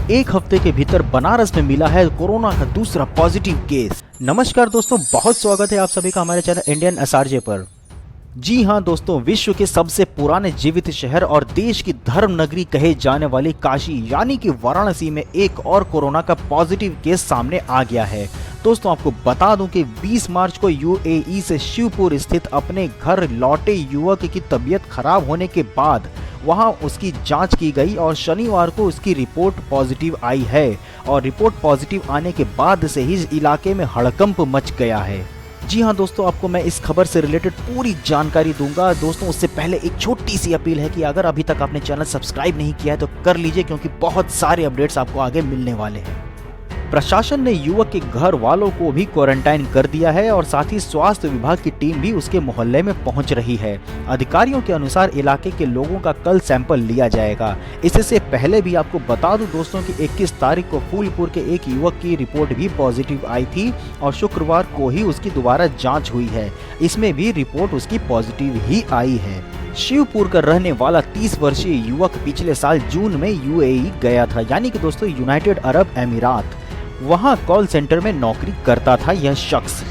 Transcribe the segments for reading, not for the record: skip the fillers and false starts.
एक हफ्ते के भीतर बनारस में मिला है कोरोना का दूसरा पॉजिटिव केस। नमस्कार दोस्तों, बहुत स्वागत है आप सभी का हमारे चैनल इंडियन एसआरजे पर। जी हाँ दोस्तों, विश्व के सबसे पुराने जीवित शहर और देश की धर्म नगरी कहे जाने वाली काशी यानी कि वाराणसी में एक और कोरोना का पॉजिटिव केस सामने आ गया है। दोस्तों आपको बता दूं कि 20 मार्च को यूएई से शिवपुर स्थित अपने घर लौटे युवक की तबीयत खराब होने के बाद वहां उसकी जांच की गई और शनिवार को उसकी रिपोर्ट पॉजिटिव आई है। और रिपोर्ट पॉजिटिव आने के बाद से ही इस इलाके में हड़कंप मच गया है। जी हाँ दोस्तों, आपको मैं इस खबर से रिलेटेड पूरी जानकारी दूंगा। दोस्तों उससे पहले एक छोटी सी अपील है कि अगर अभी तक आपने चैनल सब्सक्राइब नहीं किया है तो कर लीजिए, क्योंकि बहुत सारे अपडेट्स आपको आगे मिलने वाले हैं। प्रशासन ने युवक के घर वालों को भी क्वारंटाइन कर दिया है और साथ ही स्वास्थ्य विभाग की टीम भी उसके मोहल्ले में पहुंच रही है। अधिकारियों के अनुसार इलाके के लोगों का कल सैंपल लिया जाएगा। इससे पहले भी आपको बता दूं दोस्तों कि 21 तारीख को फूलपुर के एक युवक की रिपोर्ट भी पॉजिटिव आई थी और शुक्रवार को ही उसकी दोबारा जाँच हुई है। इसमें भी रिपोर्ट उसकी पॉजिटिव ही आई है। शिवपुर का रहने वाला 30 वर्षीय युवक पिछले साल जून में यूएई गया था, यानी कि दोस्तों यूनाइटेड अरब अमीरात। वहां कॉल सेंटर में नौकरी करता था यह शख्स।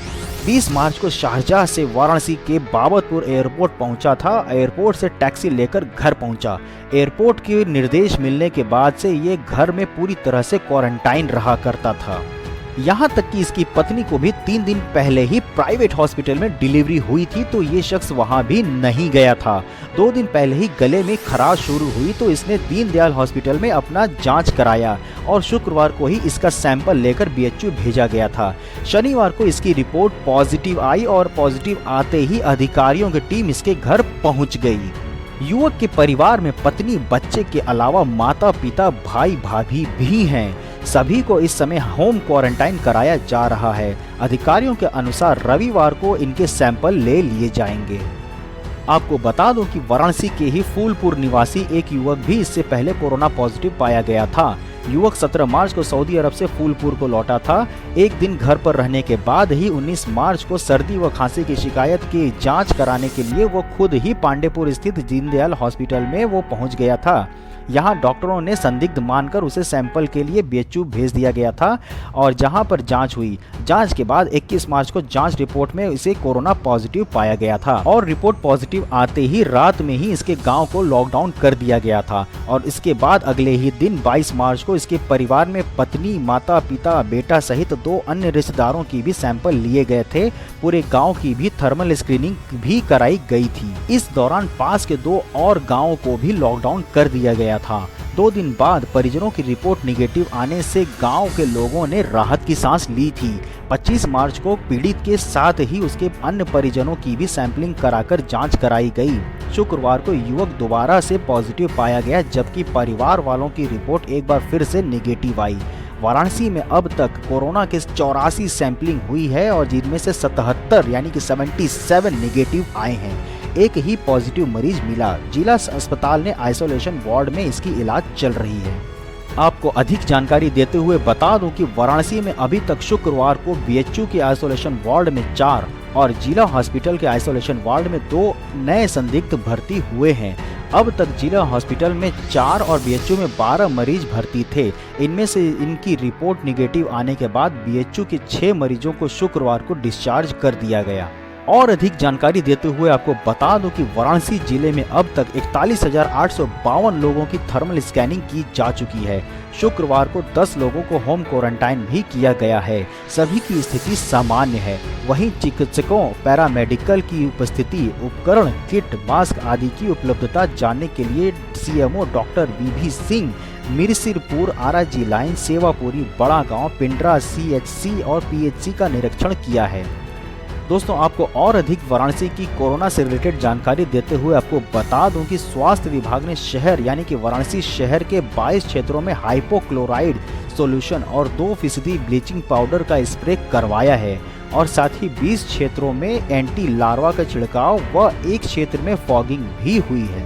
20 मार्च को शारजाह से वाराणसी के बाबतपुर एयरपोर्ट पहुंचा था। एयरपोर्ट से टैक्सी लेकर घर पहुंचा। एयरपोर्ट के निर्देश मिलने के बाद से ये घर में पूरी तरह से क्वारंटाइन रहा करता था। यहाँ तक कि इसकी पत्नी को भी 3 दिन पहले ही प्राइवेट हॉस्पिटल में डिलीवरी हुई थी, तो ये शख्स वहाँ भी नहीं गया था। 2 दिन पहले ही गले में खराश शुरू हुई तो इसने दीनदयाल हॉस्पिटल में अपना जांच कराया और शुक्रवार को ही इसका सैंपल लेकर बीएचयू भेजा गया था। शनिवार को इसकी रिपोर्ट पॉजिटिव आई और पॉजिटिव आते ही अधिकारियों की टीम इसके घर पहुँच गई। युवक के परिवार में पत्नी, बच्चे के अलावा माता पिता, भाई भाभी भी हैं। सभी को इस समय होम क्वारंटाइन कराया जा रहा है। अधिकारियों के अनुसार रविवार को इनके सैंपल ले लिए जाएंगे। आपको बता दूं कि वाराणसी के ही फूलपुर निवासी एक युवक भी इससे पहले कोरोना पॉजिटिव पाया गया था। युवक 17 मार्च को सऊदी अरब से फूलपुर को लौटा था। एक दिन घर पर रहने के बाद ही 19 मार्च को सर्दी व खांसी की शिकायत की जांच कराने के लिए वो खुद ही पांडेपुर स्थित दीनदयाल हॉस्पिटल में वो पहुंच गया था। यहाँ डॉक्टरों ने संदिग्ध मानकर उसे सैंपल के लिए बीएचयू भेज दिया गया था और जहां पर जांच हुई। जांच के बाद 21 मार्च को जांच रिपोर्ट में इसे कोरोना पॉजिटिव पाया गया था और रिपोर्ट पॉजिटिव आते ही रात में ही इसके गांव को लॉकडाउन कर दिया गया था। और इसके बाद अगले ही दिन 22 मार्च को इसके परिवार में पत्नी, माता पिता, बेटा सहित 2 अन्य रिश्तेदारों की भी सैंपल लिए गए थे। पूरे गाँव की भी थर्मल स्क्रीनिंग भी कराई गई थी। इस दौरान पास के 2 और गाँव को भी लॉकडाउन कर दिया गया था। 2 दिन बाद परिजनों की रिपोर्ट निगेटिव आने से गांव के लोगों ने राहत की सांस ली थी। 25 मार्च को पीड़ित के साथ ही उसके अन्य परिजनों की भी सैंपलिंग कराकर जांच कराई गई। शुक्रवार को युवक दोबारा से पॉजिटिव पाया गया, जबकि परिवार वालों की रिपोर्ट एक बार फिर से निगेटिव आई। वाराणसी में अब तक कोरोना के 84 सैंपलिंग हुई है और जिनमें से 77 यानी कि 77 निगेटिव आए हैं। एक ही पॉजिटिव मरीज मिला। जिला अस्पताल ने आइसोलेशन वार्ड में इसकी इलाज चल रही है। आपको अधिक जानकारी देते हुए बता दूं कि वाराणसी में अभी तक शुक्रवार को बीएचयू के आइसोलेशन वार्ड में 4 और जिला हॉस्पिटल के आइसोलेशन वार्ड में 2 नए संदिग्ध भर्ती हुए हैं। अब तक जिला हॉस्पिटल में 4 और बीएचयू में 12 मरीज भर्ती थे। इनमें से इनकी रिपोर्ट निगेटिव आने के बाद बीएचयू के 6 मरीजों को शुक्रवार को डिस्चार्ज कर दिया गया। और अधिक जानकारी देते हुए आपको बता दूं कि वाराणसी जिले में अब तक 41,852 लोगों की थर्मल स्कैनिंग की जा चुकी है। शुक्रवार को 10 लोगों को होम क्वारंटाइन भी किया गया है। सभी की स्थिति सामान्य है। वहीं चिकित्सकों, पैरामेडिकल की उपस्थिति, उपकरण, किट, मास्क आदि की उपलब्धता जानने के लिए सीएमओ डॉक्टर वीवी सिंह मिरसिरपुर, आराजी लाइन, सेवापुरी, बड़ा गांव, पिंडरा सीएचसी और पीएचसी का निरीक्षण किया है। दोस्तों आपको और अधिक वाराणसी की कोरोना से रिलेटेड जानकारी देते हुए आपको बता दूं कि स्वास्थ्य विभाग ने शहर यानी कि वाराणसी शहर के 22 क्षेत्रों में हाइपोक्लोराइड सॉल्यूशन और 2% ब्लीचिंग पाउडर का स्प्रे करवाया है और साथ ही 20 क्षेत्रों में एंटी लार्वा का छिड़काव व एक क्षेत्र में फॉगिंग भी हुई है।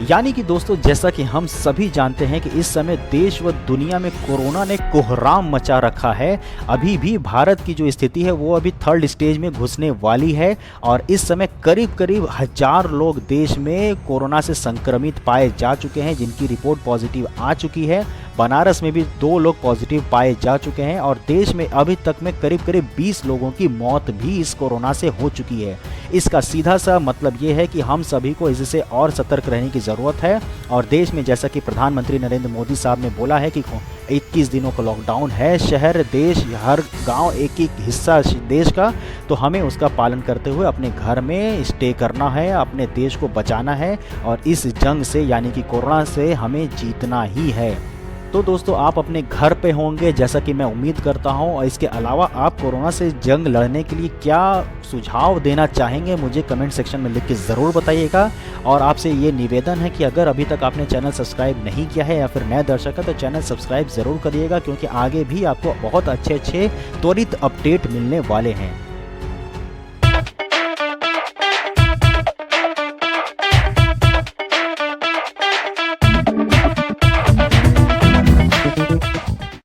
यानी कि दोस्तों, जैसा कि हम सभी जानते हैं कि इस समय देश व दुनिया में कोरोना ने कोहराम मचा रखा है। अभी भी भारत की जो स्थिति है वो अभी थर्ड स्टेज में घुसने वाली है और इस समय करीब करीब 1000 लोग देश में कोरोना से संक्रमित पाए जा चुके हैं, जिनकी रिपोर्ट पॉजिटिव आ चुकी है। बनारस में भी 2 लोग पॉजिटिव पाए जा चुके हैं और देश में अभी तक में करीब करीब 20 लोगों की मौत भी इस कोरोना से हो चुकी है। इसका सीधा सा मतलब ये है कि हम सभी को इससे और सतर्क रहने की ज़रूरत है और देश में, जैसा कि प्रधानमंत्री नरेंद्र मोदी साहब ने बोला है कि 21 दिनों का लॉकडाउन है, शहर देश हर गांव एक एक हिस्सा देश का, तो हमें उसका पालन करते हुए अपने घर में स्टे करना है, अपने देश को बचाना है और इस जंग से यानी कि कोरोना से हमें जीतना ही है। तो दोस्तों, आप अपने घर पे होंगे जैसा कि मैं उम्मीद करता हूं, और इसके अलावा आप कोरोना से जंग लड़ने के लिए क्या सुझाव देना चाहेंगे मुझे कमेंट सेक्शन में लिख के ज़रूर बताइएगा। और आपसे ये निवेदन है कि अगर अभी तक आपने चैनल सब्सक्राइब नहीं किया है या फिर नए दर्शक है तो चैनल सब्सक्राइब ज़रूर करिएगा, क्योंकि आगे भी आपको बहुत अच्छे त्वरित अपडेट मिलने वाले हैं।